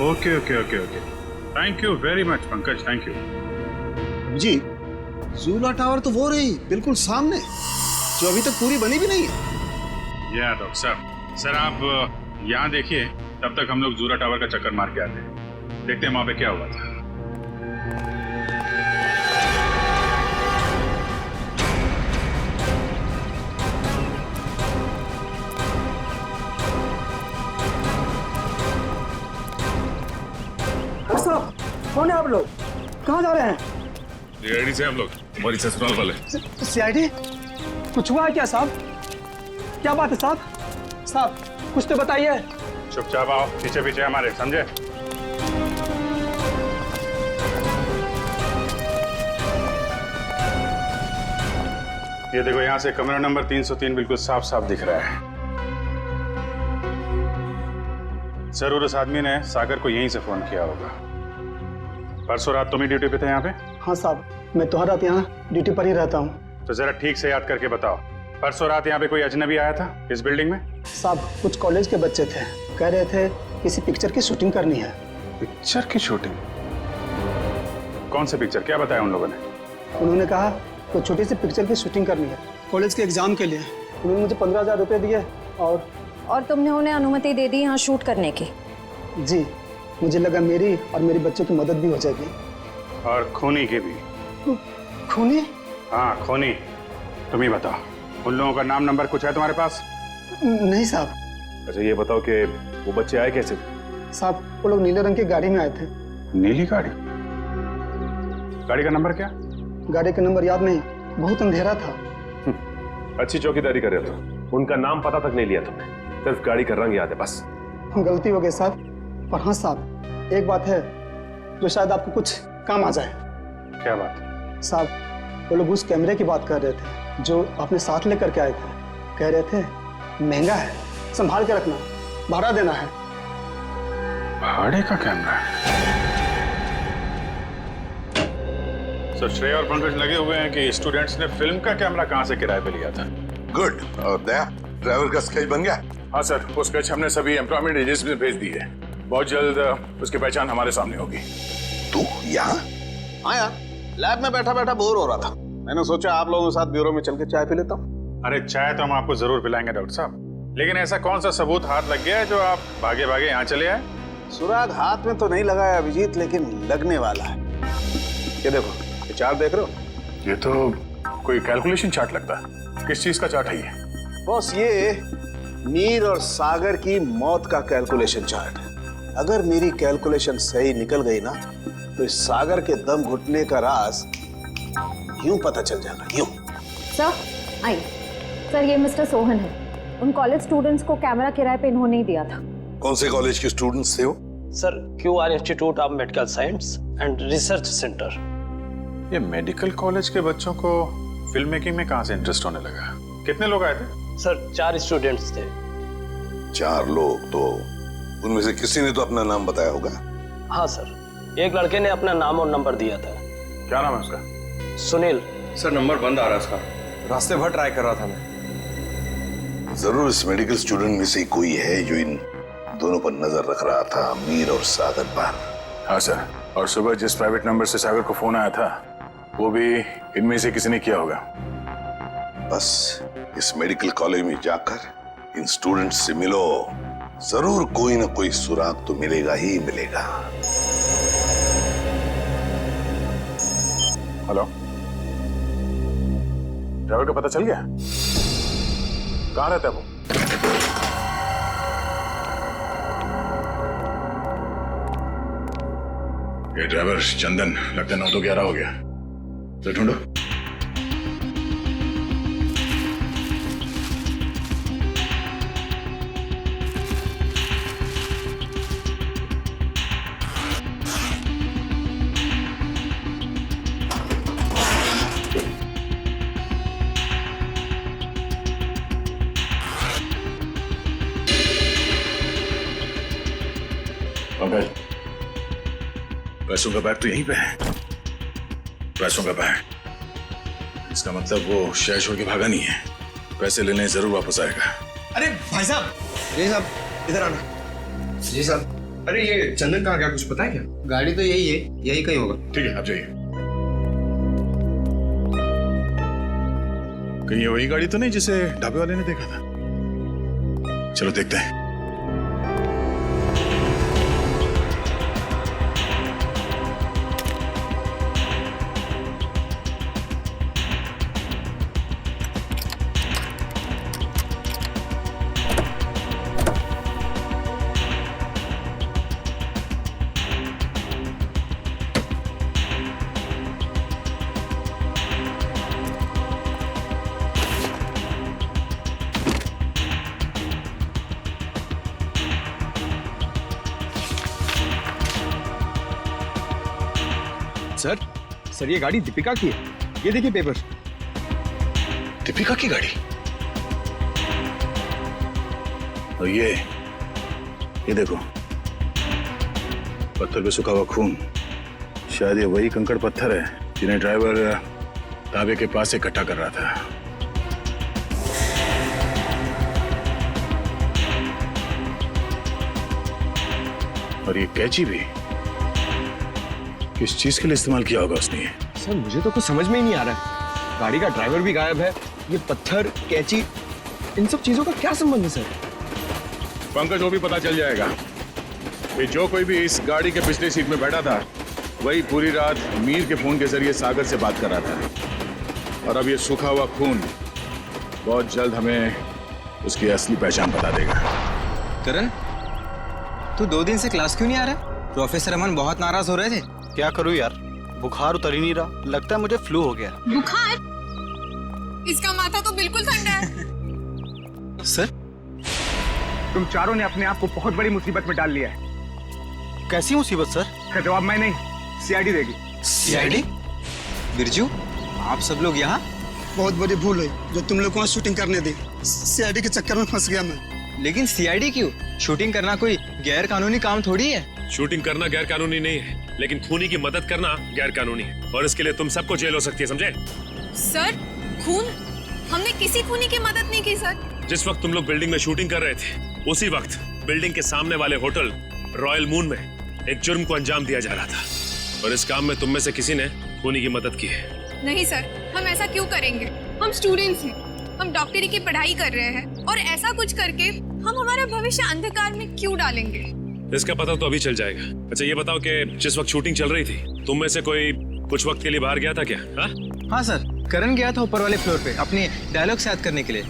Okay okay okay okay, thank you very much Pankaj, thank you. जी, झूला टावर तो वो रही बिल्कुल सामने, जो अभी तक पूरी बनी भी नहीं है। या डॉक्टर साहब, सर आप यहाँ देखिए, तब तक हम लोग झूला टावर का चक्कर मार के आते हैं, देखते हैं वहां पे क्या हुआ था। कौन है आप लोग? कहाँ जा रहे हैं? सीआईडी से हम लोग, हमारी ससुराल वाले। सीआईडी? कुछ हुआ है क्या साहब? क्या बात है साहब? साहब कुछ तो बताइए। चुपचाप आओ, पीछे पीछे हमारे, समझे? ये देखो, यहाँ से कमरा नंबर 303 बिल्कुल साफ साफ दिख रहा है। जरूर उस आदमी ने सागर को यहीं से फोन किया होगा। परसों रात तुम ही ड्यूटी पे थे यहाँ पे? हाँ साहब, मैं तो हर रात यहाँ ड्यूटी पर ही रहता हूँ। तो जरा ठीक से याद करके बताओ, परसों रात यहाँ पे कोई अजनबी आया था इस बिल्डिंग में? साहब कुछ कॉलेज के बच्चे थे, कह रहे थे किसी पिक्चर की शूटिंग करनी है। पिक्चर की शूटिंग? कौन सी पिक्चर, क्या बताया उन लोगों ने? उन्होंने कहा कोई छोटी सी पिक्चर की शूटिंग करनी है कॉलेज के एग्जाम के लिए। उन्होंने मुझे 15,000 रुपये दिए और तुमने उन्हें अनुमति दे दी यहाँ शूट करने की? जी, मुझे लगा मेरी और मेरे बच्चों की मदद भी हो जाएगी। और खूनी की भी। खूनी? हाँ खूनी। तुम ही बताओ, उन लोगों का नाम नंबर कुछ है तुम्हारे पास? नहीं साहब। अच्छा ये बताओ कि वो बच्चे आए कैसे? साहब वो लोग नीले रंग की गाड़ी में आए थे, नीली गाड़ी? गाड़ी का नंबर क्या? गाड़ी का नंबर याद नहीं, बहुत अंधेरा था। अच्छी चौकीदारी कर रहे हो। उनका नाम पता तक नहीं लिया तुमने, सिर्फ गाड़ी का रंग याद है बस। गलती हो गई साहब। पर हाँ साहब, एक बात है जो शायद आपको कुछ काम आ जाए। क्या बात? साहब, वो लोग उस कैमरे की बात कर रहे थे जो आपने साथ लेकर के आए थे। कह रहे थे महंगा है, संभाल के रखना, भाड़ा देना है। भाड़े का कैमरा? सर, श्रेया और पंकज लगे हुए हैं कि स्टूडेंट्स ने फिल्म का कैमरा कहां से किराए पे लिया था। गुड। और दया, ड्राइवर का स्केच बन गया? हाँ सर, वो स्केच हमने सभी एम्प्लॉयमेंट एजेंसी में भेज दी है। बहुत जल्द उसकी पहचान हमारे सामने होगी। तू यहाँ? हाँ यार, लैब में बैठा बैठा बोर हो रहा था। मैंने सोचा आप लोगों के साथ ब्यूरो में चल के चाय पी लेता हूँ। अरे चाय तो हम आपको जरूर पिलाएंगे डॉक्टर साहब, लेकिन ऐसा कौन सा सबूत हाथ लग गया है जो आप भागे भागे यहाँ चले आए? सुराग हाथ में तो नहीं लगाया अभिजीत, लेकिन लगने वाला है। ये देखो, ये चार्ट देख रहे हो? ये तो कोई कैलकुलेशन चार्ट लगता है। किस चीज का चार्ट है ये? बॉस, ये मीर और सागर की मौत का कैलकुलेशन चार्ट है। अगर मेरी कैलकुलेशन सही निकल गई ना, तो इस सागर के दम घुटने का राज यूं पता चल जाएगा, यूं। सर आइए। सर, ये मिस्टर सोहन है। उन कॉलेज स्टूडेंट्स को कैमरा किराए पे इन्होंने ही दिया था। कौन से कॉलेज के स्टूडेंट्स थे वो? Sir, QR institute of medical science and research centre. ये मेडिकल कॉलेज के बच्चों को फिल्म मेकिंग में कहां से इंटरेस्ट होने लगा? कितने लोग आए थे? सर, 4 स्टूडेंट्स थे। 4 लोग? तो उनमें से किसी ने तो अपना नाम बताया होगा। हाँ सर, एक लड़के ने अपना नाम और नंबर दिया था। क्या नाम है उसका? सुनील। सर, नंबर बंद आ रहा है उसका। रास्ते भर ट्राई कर रहा था मैं। जरूर इस मेडिकल स्टूडेंट में से कोई है जो इन दोनों पर नजर रख रहा था, मीर और सागर पर। हाँ सर, और सुबह जिस प्राइवेट नंबर से सागर को फोन आया था, वो भी इनमें से किसी ने किया होगा। बस इस मेडिकल कॉलेज में जाकर इन स्टूडेंट्स से मिलो, जरूर कोई ना कोई सुराग तो मिलेगा ही मिलेगा। हेलो, ड्राइवर का पता चल गया? कहाँ रहता है वो? ये ड्राइवर चंदन, लगता है 9 तो 11 हो गया। तो ढूंढो। पंकज, पैसों का बैग तो यहीं पे है। पैसों का बैग, इसका मतलब वो शहर छोड़ के भागा नहीं है। पैसे लेने जरूर वापस आएगा। अरे भाई साहब, जी साहब, इधर आना। जी साहब। अरे ये चंदन कहाँ गया, कुछ पता है क्या? गाड़ी तो यही है, यही कहीं होगा। ठीक है, आप जाइए। कहीं ये वही गाड़ी तो नहीं जिसे ढाबे वाले ने देखा था? चलो देखते हैं। सर, ये गाड़ी दीपिका की है। ये देखिए पेपर। दीपिका की गाड़ी? और ये देखो, पत्थर पे सूखा हुआ खून। शायद ये वही कंकड़ पत्थर है जिन्हें ड्राइवर ढाबे के पास इकट्ठा कर रहा था। और ये कैंची भी किस चीज के लिए इस्तेमाल किया होगा उसने? सर, मुझे तो कुछ समझ में ही नहीं आ रहा है। गाड़ी का ड्राइवर भी गायब है, ये पत्थर, कैंची, इन सब चीजों का क्या संबंध है सर? पंकज, वो भी पता चल जाएगा कि जो कोई भी इस गाड़ी के पिछले सीट में बैठा था, वही पूरी रात मीर के फोन के जरिए सागर से बात कर रहा था। और अब ये सूखा हुआ खून बहुत जल्द हमें उसकी असली पहचान बता देगा। करण, तू 2 दिन से क्लास क्यों नहीं आ रहा? प्रोफेसर अमन बहुत नाराज हो रहे थे। क्या करूं यार, बुखार उतर ही नहीं रहा, लगता है मुझे फ्लू हो गया। बुखार? इसका माथा तो बिल्कुल ठंडा है। सर, तुम चारों ने अपने आप को बहुत बड़ी मुसीबत में डाल लिया है। कैसी मुसीबत सर? का जवाब मैं नहीं, सीआईडी देगी। सीआईडी? बिरजू, आप सब लोग यहाँ? बहुत बड़ी भूल है जो तुम लोग को शूटिंग करने दी। सीआईडी के चक्कर में फंस गया मैं। लेकिन सीआईडी क्यों? शूटिंग करना कोई गैर कानूनी काम थोड़ी है। शूटिंग करना गैर कानूनी नहीं है, लेकिन खूनी की मदद करना गैर कानूनी है, और इसके लिए तुम सबको जेल हो सकती है, समझे? सर, खून? हमने किसी खूनी की मदद नहीं की सर। जिस वक्त तुम लोग बिल्डिंग में शूटिंग कर रहे थे, उसी वक्त बिल्डिंग के सामने वाले होटल रॉयल मून में एक जुर्म को अंजाम दिया जा रहा था, और इस काम में तुम में से किसी ने खूनी की मदद की है। नहीं सर, हम ऐसा क्यों करेंगे? हम स्टूडेंट्स हैं, हम डॉक्टरी की पढ़ाई कर रहे हैं, और ऐसा कुछ करके हम हमारा भविष्य अंधकार में क्यों डालेंगे? इसका पता तो अभी चल जाएगा। अच्छा ये बताओ कि जिस वक्त शूटिंग चल रही थी, तुम में से कोई कुछ वक्त के लिए बाहर गया था क्या? हाँ सर, करण गया था ऊपर वाले फ्लोर पे अपनी डायलॉग याद करने के लिए।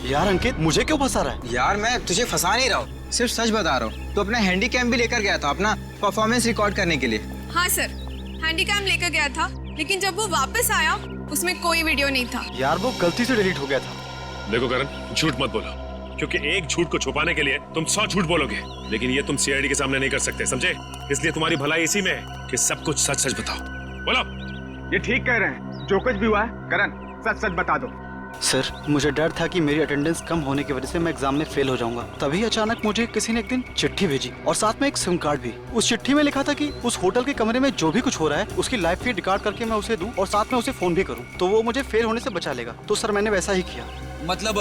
यार अंकित, मुझे क्यों फंसा रहा है? यार मैं तुझे फंसा नहीं रहा हूँ, सिर्फ सच बता रहा हूँ। तो अपना हैंडीकैम भी लेकर गया था अपना परफॉर्मेंस रिकॉर्ड करने के लिए। हाँ सर, हैंडीकैम लेकर गया था, लेकिन जब वो वापस आया उसमें कोई वीडियो नहीं था। यार वो गलती से डिलीट हो गया था। देखो करण, झूठ मत बोलो, क्योंकि एक झूठ को छुपाने के लिए तुम 100 झूठ बोलोगे, लेकिन ये तुम सीआईडी के सामने नहीं कर सकते, समझे? इसलिए तुम्हारी भलाई इसी में है कि सब कुछ सच सच बताओ। बोलो। ये ठीक कह रहे हैं, जो कुछ भी हुआ है करण सच सच बता दो। सर, मुझे डर था कि मेरी अटेंडेंस कम होने की वजह से मैं एग्जाम में फेल हो जाऊंगा। तभी अचानक मुझे किसी ने एक दिन चिट्ठी भेजी, और साथ में एक सिम कार्ड भी। उस चिट्ठी में लिखा था कि उस होटल के कमरे में जो भी कुछ हो रहा है उसकी लाइव फीड रिकॉर्ड करके मैं उसे दूं, और साथ में उसे फोन भी करूं, तो वो मुझे फेल होने से बचा लेगा। तो सर मैंने वैसा ही किया। मतलब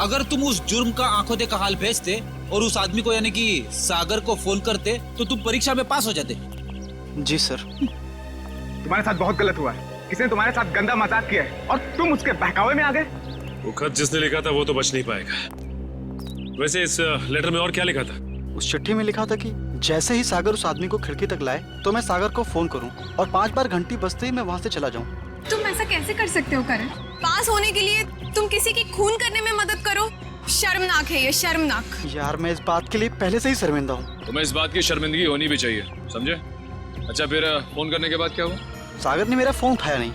अगर तुम उस जुर्म का आंखों देखा हाल भेजते और उस आदमी को यानी कि सागर को फोन करते, तो तुम परीक्षा में पास हो जाते। जी सर। तुम्हारे साथ बहुत गलत हुआ है, किसी ने तुम्हारे साथ गंदा मजाक किया है और तुम उसके बहकावे में आ गए। वो खत जिसने लिखा था वो तो बच नहीं पाएगा। वैसे इस लेटर में और क्या लिखा था? उस चिट्ठी में लिखा था कि जैसे ही सागर उस आदमी को खिड़की तक लाए तो मैं सागर को फोन करूं, और 5 बार घंटी बजते ही मैं वहां से चला जाऊं। तुम ऐसा कैसे कर सकते हो करण? पास होने के लिए तुम किसी की खून करने में मदद करो? शर्मनाक है ये, शर्मनाक। यार मैं इस बात के लिए पहले से ही शर्मिंदा हूँ। तुम्हें इस बात की शर्मिंदगी होनी भी चाहिए, समझे? अच्छा फिर फोन करने के बाद क्या हुआ? सागर ने मेरा फोन उठाया नहीं,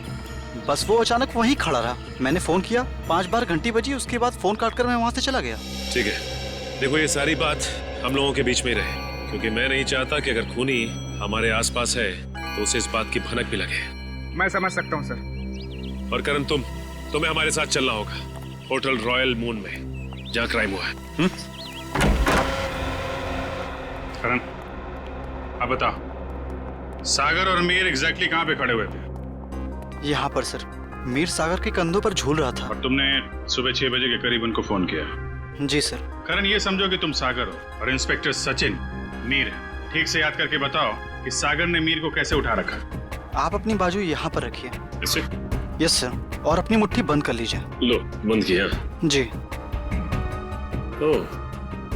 बस वो अचानक वहीं खड़ा रहा। मैंने फोन किया, 5 बार घंटी बजी, उसके बाद फोन काटकर मैं वहां से चला गया। ठीक है, देखो ये सारी बात हम लोगों के बीच में ही रहे, क्योंकि मैं नहीं चाहता कि अगर खूनी हमारे आसपास है तो उसे इस बात की भनक भी लगे। मैं समझ सकता हूँ सर। और करण तुम्हें हमारे साथ चलना होगा होटल रॉयल मून में, जहाँ क्राइम हुआ है। करण, अब बताओ, सागर और मीर एग्जैक्टली कहाँ पे खड़े हुए थे? यहाँ पर सर। मीर सागर के कंधों पर झूल रहा था। और तुमने सुबह 6 बजे के करीब उनको फोन किया? जी सर। करण, ये समझो कि तुम सागर हो और इंस्पेक्टर सचिन मीर है। ठीक से याद करके बताओ कि सागर ने मीर को कैसे उठा रखा? आप अपनी बाजू यहाँ पर रखिए। यस सर, और अपनी मुट्ठी बंद कर लीजिए। लो, बंद किया? जी। ओह,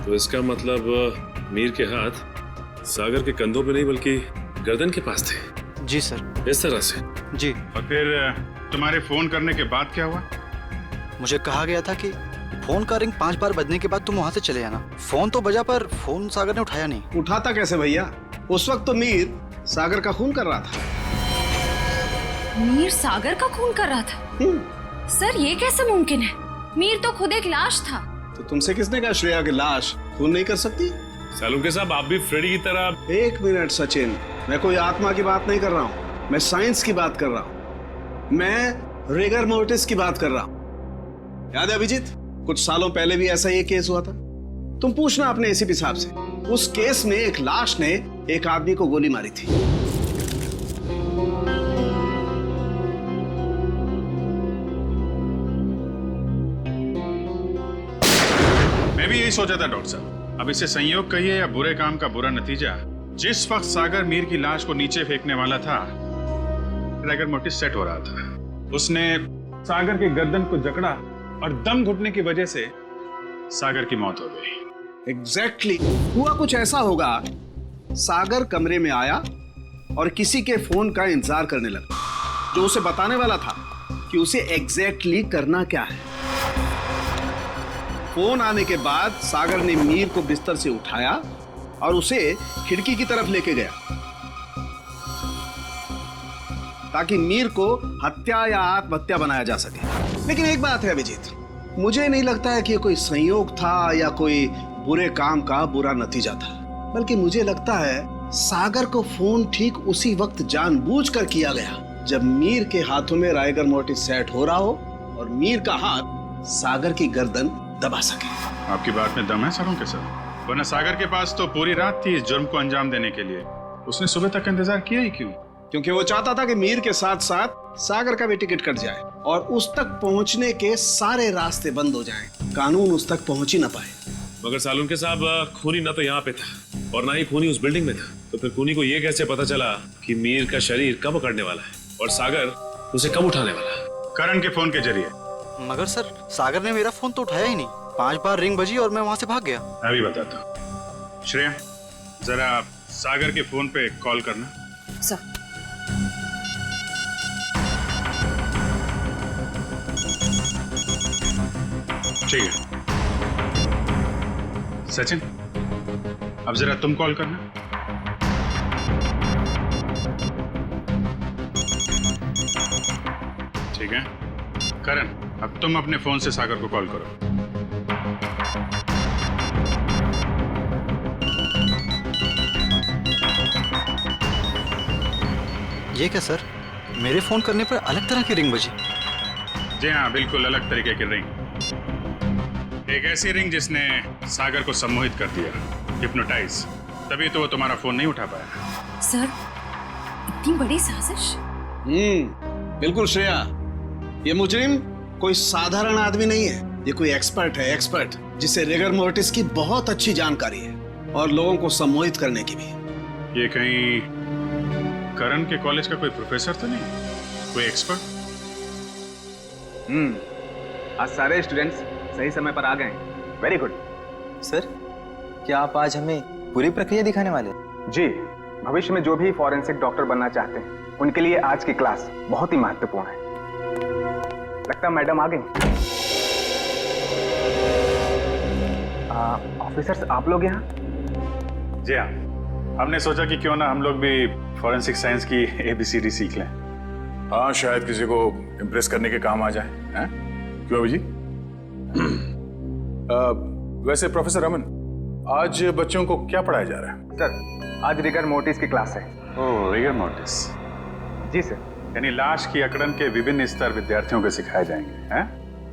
तो इसका मतलब मीर के हाथ सागर के कंधों पे नहीं बल्कि गर्दन के पास थे। जी सर। इस तरह से? जी। और फिर तुम्हारे फोन करने के बाद क्या हुआ? मुझे कहा गया था कि फोन का रिंग 5 बार बजने के बाद तुम वहां से चले जाना। फोन तो बजा पर फोन सागर ने उठाया नहीं। उठाता कैसे भैया? उस वक्त तो मीर सागर का खून कर रहा था। मीर सागर का खून कर रहा था? सर ये कैसे मुमकिन है? मीर तो खुद एक लाश था। तो तुमसे किसने कहा श्रेया की लाश खून नहीं कर सकती? सालुंके साहब, आप भी फ्रेडी की तरह। 1 मिनट सचिन, मैं कोई आत्मा की बात नहीं कर रहा हूँ, मैं साइंस की बात कर रहा हूँ। मैं रिगर मोर्टिस की बात कर रहा हूँ। याद है अभिजीत, कुछ सालों पहले भी ऐसा ही केस हुआ था। तुम पूछना अपने एसीपी साहब से, उस केस में एक लाश ने एक आदमी को गोली मारी थी। मैं भी यही सोचा था डॉक्टर साहब। अब इसे संयोग कहिए या बुरे काम का बुरा नतीजा, जिस वक्त सागर मीर की लाश को नीचे फेंकने वाला था, रिगर मोर्टिस सेट हो रहा था। उसने सागर के गर्दन को जकड़ा और दम घुटने की वजह से सागर की मौत हो गई। एग्जैक्टली हुआ कुछ ऐसा होगा, सागर कमरे में आया और किसी के फोन का इंतजार करने लगा, जो उसे बताने वाला था कि उसे एग्जैक्टली करना क्या है। फोन आने के बाद सागर ने मीर को बिस्तर से उठाया और उसे खिड़की की तरफ लेके गया ताकि मीर को हत्या या आत्महत्या बनाया जा सके। लेकिन एक बात है अभिजीत, मुझे नहीं लगता है कि ये कोई संयोग था या कोई बुरे काम का बुरा नतीजा था, बल्कि मुझे लगता है सागर को फोन ठीक उसी वक्त जानबूझकर किया गया जब मीर के हाथों में राइगर मोर्टिस सेट हो रहा हो और मीर का हाथ सागर की गर्दन दबा सके। आपकी बात में दम है सरों के सर, वरना सागर के पास तो पूरी रात थी इस जुर्म को अंजाम देने के लिए। उसने सुबह तक इंतजार किया ही क्यों? क्योंकि वो चाहता था कि मीर के साथ साथ सागर का भी टिकट कट जाए और उस तक पहुंचने के सारे रास्ते बंद हो जाएं, कानून उस तक पहुंच ही ना पाए। मगर सालुन के साहब, खूनी ना तो यहाँ पे था और ना ही खूनी उस बिल्डिंग में था, तो फिर खूनी को ये कैसे पता चला कि मीर का शरीर कब पकड़ने वाला है और सागर उसे कब उठाने वाला है? करण के फोन के जरिए। मगर सर, सागर ने मेरा फोन तो उठाया ही नहीं। 5 बार रिंग बजी और मैं वहां से भाग गया। मैं भी बताता हूँ। श्रेया, जरा सागर के फोन पे कॉल करना। सर। ठीक है सचिन, अब जरा तुम कॉल करना। ठीक है करण, अब तुम अपने फोन से सागर को कॉल करो। ये क्या सर, मेरे फोन करने पर अलग तरह की रिंग बजी? जी हाँ, बिल्कुल अलग तरीके की रिंग। एक ऐसी रिंग जिसने सागर को सम्मोहित कर दिया, हिप्नोटाइज। तभी तो वो तुम्हारा फोन नहीं उठा पाया। सर, इतनी बड़ी साजिश? बिल्कुल श्रेया, ये मुजरिम कोई साधारण आदमी नहीं है, ये कोई एक्सपर्ट है, एक्सपर्ट जिसे रिगर मोर्टिस की बहुत अच्छी जानकारी है और लोगों को सम्मोहित करने की भी। ये कहीं करण के कॉलेज का कोई प्रोफेसर तो नहीं, कोई एक्सपर्ट? आज सारे स्टूडेंट्स सही समय पर आ गए। Very good sir. क्या आप आज हमें पूरी प्रक्रिया दिखाने वाले? जी, भविष्य में जो भी फॉरेंसिक डॉक्टर बनना चाहते हैं उनके लिए आज की क्लास बहुत ही महत्वपूर्ण है। लगता है मैडम आ गई। ऑफिसर्स, आप लोग यहाँ? जी हाँ, हमने सोचा कि क्यों ना हम लोग भी फॉरेंसिक साइंस की ABCD सीख लें। हाँ, शायद किसी को इम्प्रेस करने के काम आ जाए। हैं? क्यों अभी जी? वैसे प्रोफेसर रमन, आज बच्चों को क्या पढ़ाया जा रहा है? सर, आज रिगर मोर्टिस की क्लास है। ओह, रिगर मोर्टिस। जी सर। यानी लाश की अकड़न के विभिन्न स्तर विद्यार्थियों को सिखाए जाएंगे, हैं?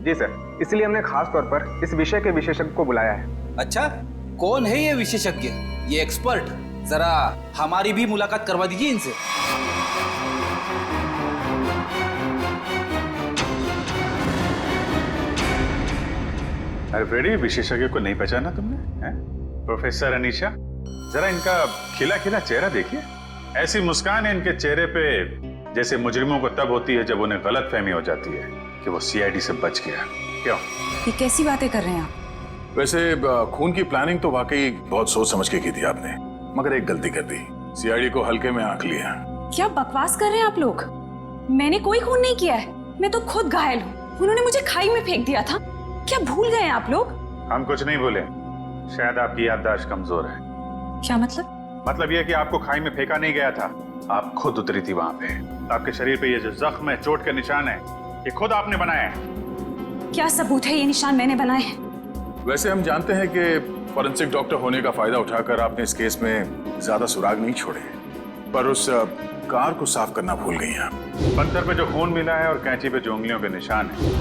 जी सर, इसलिए हमने खास तौर पर इस विषय के विशेषज्ञ को बुलाया है। अच्छा, कौन है ये विशेषज्ञ, ये एक्सपर्ट? जरा हमारी भी मुलाकात करवा दीजिए इनसे। अरे फ्रेडी, विशेषज्ञ को नहीं पहचाना तुमने? हैं? प्रोफेसर अनीशा, जरा इनका खिला खिला चेहरा देखिए। ऐसी मुस्कान है इनके चेहरे पे जैसे मुजरिमों को तब होती है जब उन्हें गलतफहमी हो जाती है कि वो CID से बच गया। क्यों? ये कैसी बातें कर रहे हैं आप? वैसे खून की प्लानिंग तो वाकई बहुत सोच समझ के की थी आपने, मगर एक गलती कर दी, CID को हल्के में आंक लिया। क्या बकवास कर रहे हैं आप लोग? मैंने कोई खून नहीं किया है, मैं तो खुद घायल हूँ। उन्होंने मुझे खाई में फेंक दिया था। क्या भूल गए आप लोग? हम कुछ नहीं भूले, शायद आपकी याददाश्त कमजोर है। क्या मतलब? मतलब यह कि आपको खाई में फेंका नहीं गया था, आप खुद उतरी थी वहां पे। आपके शरीर पे ये जो जख्म है, चोट के निशान है, ये खुद आपने बनाए हैं। क्या सबूत है ये निशान मैंने बनाए हैं? वैसे हम जानते हैं कि फॉरेंसिक डॉक्टर होने का फायदा उठाकर आपने इस केस में ज्यादा सुराग नहीं छोड़े, पर उस कार को साफ करना भूल गई आप। पत्थर पे जो खून मिला है और कैंची पे जो उंगलियों के निशान है,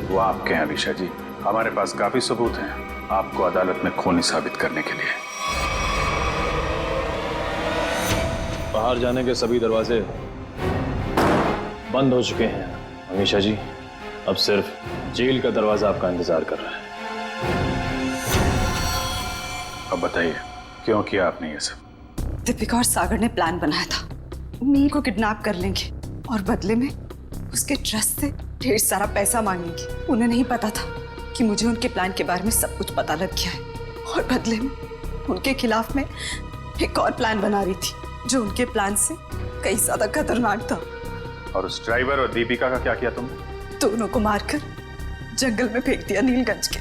वो आपके हैं अनीशा जी। हमारे पास काफी सबूत हैं आपको अदालत में खूनी साबित करने के लिए। बाहर जाने के सभी दरवाजे बंद हो चुके हैं अनीशा जी, अब सिर्फ जेल का दरवाजा आपका इंतजार कर रहा है। अब बताइए, क्यों किया आपने ये सब? दीपिका और सागर ने प्लान बनाया था, मीर को किडनैप कर लेंगे और बदले में उसके ट्रस्ट से ढेर सारा पैसा मांगेंगे। उन्हें नहीं पता था कि मुझे उनके प्लान के बारे में सब कुछ पता लग गया है और बदले में उनके खिलाफ मैं एक और प्लान बना रही थी जो उनके प्लान से कई ज्यादा खतरनाक था। और उस ड्राइवर और दीपिका का क्या किया तुमने? दोनों को मारकर जंगल में फेंक दिया नीलगंज के।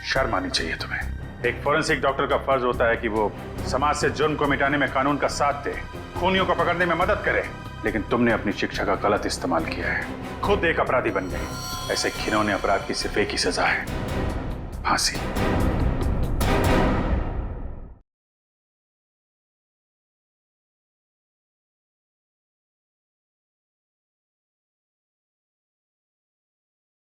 शर्म आनी चाहिए तुम्हें। एक फोरेंसिक डॉक्टर का फर्ज होता है कि वो समाज से जुर्म को मिटाने में कानून का साथ दे, खूनियों को पकड़ने में मदद करे। लेकिन तुमने अपनी शिक्षा का गलत इस्तेमाल किया है, खुद एक अपराधी बन गई। ऐसे घिनौने अपराध की सिर्फ एक ही सजा है, फांसी।